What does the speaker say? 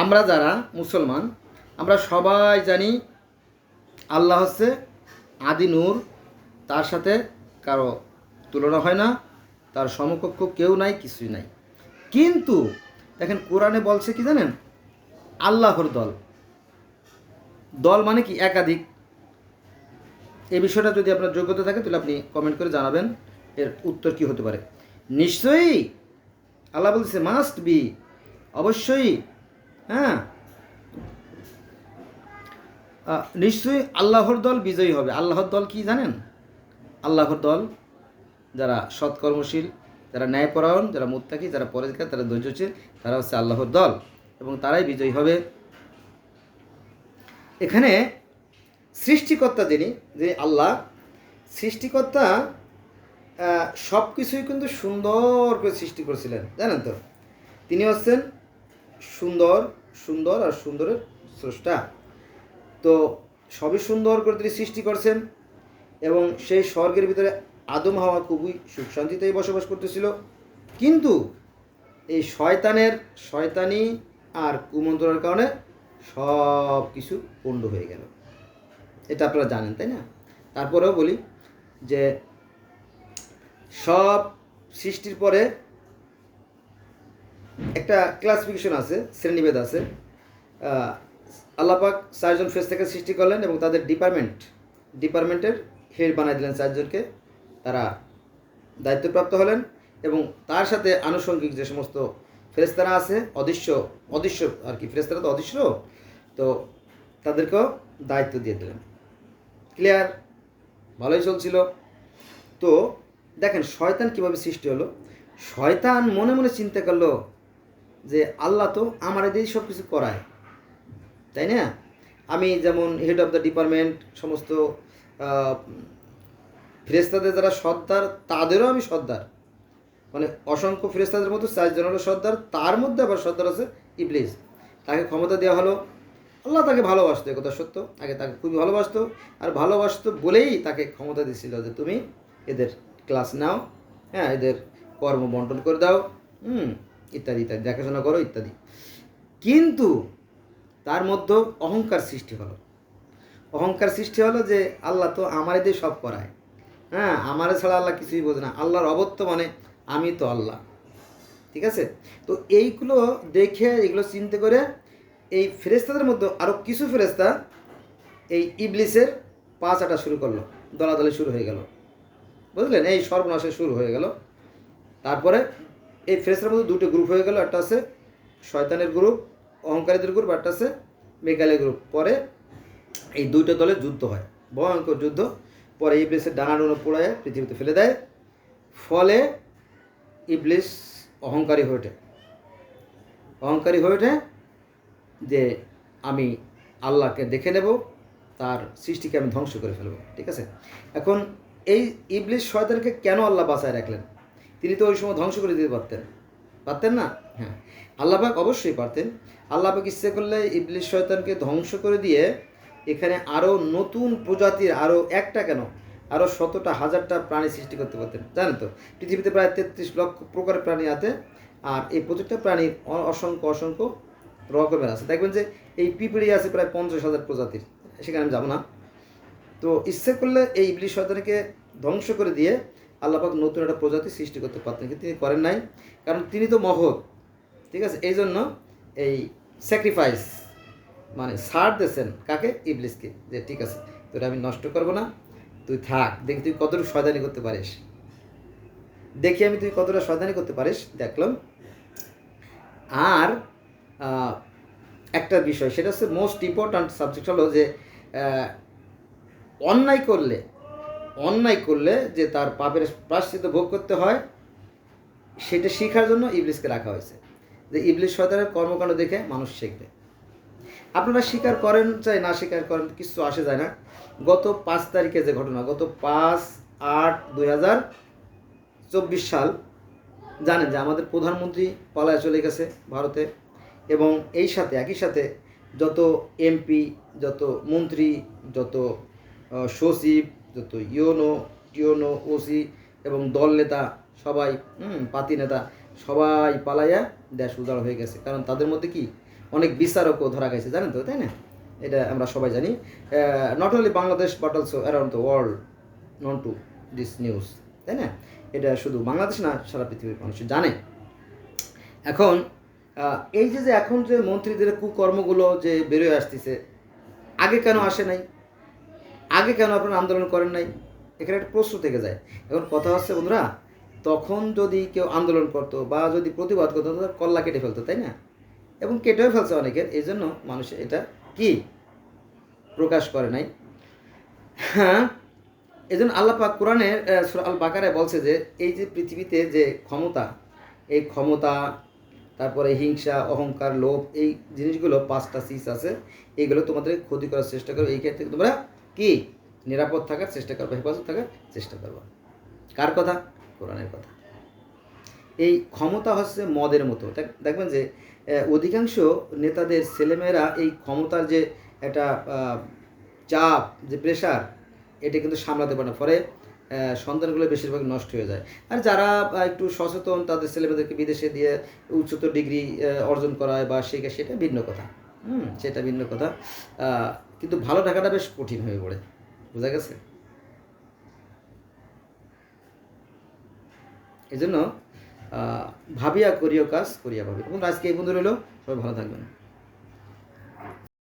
আমরা যারা মুসলমান আমরা সবাই জানি আল্লাহ হচ্ছে আদি নূর, তার সাথে কারো তুলনা হয় না, তার সমকক্ষ কেউ নাই, কিছুই নাই। কিন্তু দেখেন কোরআনে বলছে কি জানেন, আল্লাহর দল। দল মানে কি? একাধিক। এই বিষয়টা যদি আপনার যোগ্যতা থাকে তাহলে আপনি কমেন্ট করে জানাবেন এর উত্তর কি হতে পারে। নিশ্চয়ই আল্লাহ বলছে মাস্ট বি, অবশ্যই, হ্যাঁ, নিশ্চয়ই আল্লাহর দল বিজয়ী হবে। আল্লাহর দল কি জানেন? আল্লাহর দল যারা সৎকর্মশীল, যারা ন্যায়পরায়ণ, যারা মুত্তাকি, যারা পরেজগার, যারা ধৈর্যশীল, তারা হচ্ছে আল্লাহর দল এবং তারাই বিজয়ী হবে। এখানে সৃষ্টিকর্তা যিনি, যে আল্লাহ সৃষ্টিকর্তা, সব কিছুই কিন্তু সুন্দর করে সৃষ্টি করেছিলেন, জানেন তো? তিনি হচ্ছেন সুন্দর, সুন্দর আর সুন্দরের স্রষ্টা। তো সবই সুন্দর করে তিনি সৃষ্টি করছেন এবং সেই স্বর্গের ভিতরে আদম হাওয়া খুবই সুখ শান্তিতেই বসবাস করতেছিল। কিন্তু এই শয়তানি আর কুমন্ত্রণার কারণে সব কিছু পণ্ড হয়ে গেল। এটা আপনারা জানেন, তাই না? তারপরেও বলি যে সব সৃষ্টির পরে একটা ক্লাসিফিকেশন আছে, শ্রেণীভেদ আছে। আল্লাহ পাক 4 জন ফেরেশতাকে সৃষ্টি করলেন এবং তাদের ডিপার্টমেন্টের হেড বানাই দিলেন 4 জনকে। তারা দায়িত্বপ্রাপ্ত হলেন এবং তার সাথে আনুষঙ্গিক যে সমস্ত ফেরেশতারা আছে, অদৃশ্য আর কি, ফেরেশতারা তো অদৃশ্য, তো তাদেরকেও দায়িত্ব দিয়ে দিলেন। ক্লিয়ার? ভালোই চলছিল। তো দেখেন শয়তান কিভাবে সৃষ্টি হলো। শয়তান মনে মনে চিন্তা করলো যে আল্লাহ তো আমার এদিকে সব কিছু করায়, তাই না? আমি যেমন হেড অফ দ্য ডিপার্টমেন্ট, সমস্ত ফেরেশতাদের যারা সর্দার তাদেরও আমি সর্দার, মানে অসংখ্য ফেরেশতাদের মধ্যে 4 জন হলো সর্দার, তার মধ্যে আবার সর্দার আছে ইবলিস। তাকে ক্ষমতা দেওয়া হলো। আল্লাহ তাকে ভালোবাসতো, একথা সত্য, আগে তাকে খুবই ভালোবাসতো, আর ভালোবাসতো বলেই তাকে ক্ষমতা দিয়েছিল যে তুমি এদের ক্লাস নাও, হ্যাঁ, এদের কর্ম বন্টন করে দাও, ইত্যাদি ইত্যাদি, দেখাশোনা করো ইত্যাদি। কিন্তু তার মধ্যে অহংকার সৃষ্টি হলো যে আল্লাহ তো আমার এদের সব করায়, হ্যাঁ, আমার ছাড়া আল্লাহ কিছুই বোঝে না, আল্লাহর অবত্য মানে আমি তো আল্লাহ। ঠিক আছে? তো এইগুলো দেখে, এগুলো চিন্তা করে এই ফেরেশতাদের মধ্যে আরও কিছু ফেরেশতা এই ইবলিসের পা চাটা শুরু করলো, দলাদলি শুরু হয়ে গেল, বুঝলেন? এই সর্বনাশের শুরু হয়ে গেল। তারপরে এই ফেরেশতার মধ্যে দুটো গ্রুপ হয়ে গেল, একটা আছে শয়তানের গ্রুপ, অহংকারীদের গ্রুপ, একটা আছে মেকালের গ্রুপ। পরে এই দুইটা দলে যুদ্ধ হয়, ভয়ঙ্কর যুদ্ধ। পরে ইবলিসের ডানাডুনো পোড়ায় পৃথিবীতে ফেলে দেয়। ফলে ইবলিস অহংকারী হয়ে ওঠে যে আমি আল্লাহকে দেখে নেব, তার সৃষ্টিকে আমি ধ্বংস করে ফেলব। ঠিক আছে? এখন এই ইবলিস শয়তানকে কেন আল্লাহ বাঁচায় রাখলেন? তিনি তো ওই সময় ধ্বংস করে দিতে পারতেন না? হ্যাঁ, আল্লাহ পাক অবশ্যই পারতেন। আল্লাহ পাক ইচ্ছে করলে ইবলিস শয়তানকে ধ্বংস করে দিয়ে এখানে আরও নতুন প্রজাতির, আরও একটা কেন, আরও 100টা 1000টা প্রাণী সৃষ্টি করতে পারতেন। জানেন তো পৃথিবীতে প্রায় 33 লক্ষ প্রকারের প্রাণী আছে, আর এই প্রত্যেকটা প্রাণীর অসংখ্য রকমের আছে। দেখবেন যে এই পিঁপড়ি আছে প্রায় 50,000 প্রজাতির, সেখানে আমি যাবো না। তো ইচ্ছে করলে এই ইবলিস শয়তানকে ধ্বংস করে দিয়ে আল্লাহ পাক নতুন একটা প্রজাতি সৃষ্টি করতে পারতেন, কিন্তু তিনি করেন নাই, কারণ তিনি তো মহৎ। ঠিক আছে? এই জন্য এই স্যাক্রিফাইস মানে ছাড় দিয়েছেন কাকে? ইবলিসকে, যে ঠিক আছে তোরা আমি নষ্ট করবো না, তুই থাক, দেখি তুই কতটুকু শয়তানি করতে পারিস, তুই কতটা শয়তানি করতে পারিস, দেখলাম। আর একটা বিষয়, সেটা হচ্ছে মোস্ট ইম্পর্ট্যান্ট সাবজেক্ট, হলো যে অন্যায় করলে যে তার পাপের প্রায়শ্চিত্ত ভোগ করতে হয়, সেটা শেখার জন্য ইবলিসকে রাখা হয়েছে। যে ইবলিস শয়তানের কর্মকাণ্ড দেখে মানুষ শিখবে। আপনারা স্বীকার করেন চাই না স্বীকার করেন, কিছু আসে যায় না। গত 5 তারিখে যে ঘটনা, গত 5/8/2024 সাল, জানেন যে আমাদের প্রধানমন্ত্রী পালায় চলে গেছে ভারতে, এবং একই সাথে যত এমপি, যত মন্ত্রী, যত সচিব, যত ইউনো ওসি এবং দল নেতা, সবাই পাতি নেতা, সবাই পালাইয়া দেশ উজাড় হয়ে গেছে, কারণ তাদের মধ্যে কি অনেক বিচারকও ধরা গেছে, জানেন তো, তাই না? এটা আমরা সবাই জানি। Not only Bangladesh but also around the world known to this news, তাই না? এটা শুধু বাংলাদেশ না, সারা পৃথিবীর মানুষ জানে। এখন এই যে এখন যে মন্ত্রীদের কুকর্মগুলো যে বেরোয় আসতেছে, আগে কেন আসে নাই? আগে কেন আপনারা আন্দোলন করেন নাই? এখানে একটা প্রশ্ন থেকে যায়। এখন কথা হচ্ছে বন্ধুরা, তখন যদি কেউ আন্দোলন করতো বা যদি প্রতিবাদ করতো, তাদের কল্লা কেটে ফেলতো, তাই না? এবং কেটেও ফেলছে অনেকের, এই জন্য মানুষ এটা কি প্রকাশ করে নাই। হ্যাঁ, এই জন্য আল্লাহ পাক কোরআনের সূরা আল বাকারায় বলছে যে এই যে পৃথিবীতে যে ক্ষমতা, এই ক্ষমতা, তারপরে হিংসা, অহংকার, লোভ, এই জিনিসগুলো 5টা সিস আছে, এইগুলো তোমাদের ক্ষতি করার চেষ্টা করবে। এই ক্ষেত্রে তোমরা কি নিরাপদ থাকার চেষ্টা করবে, হেফাজত থাকার চেষ্টা করবে। কার কথা? কোরআনের কথা। এই ক্ষমতা হচ্ছে মদের মতো। দেখবেন যে অধিকাংশ নেতাদের ছেলেমেয়েরা এই ক্ষমতার যে একটা চাপ, যে প্রেশার, এটা কিন্তু সামলাতে পারে না, ফলে সন্তানগুলো বেশিরভাগ নষ্ট হয়ে যায়। আর যারা একটু সচেতন, তাদের ছেলেমেয়েদেরকে বিদেশে দিয়ে উচ্চতর ডিগ্রি অর্জন করায় বা শেখে, সেটা ভিন্ন কথা। সেটা ভিন্ন কথা। কিন্তু ভালো থাকাটা বেশ কঠিন হয়ে পড়ে, বোঝা গেছে? এই জন্য ভাবিয়া করিও কাজ, করিয়া ভাবি। এবং আজকে এই বন্ধু রইল, সবাই ভালো থাকবেন।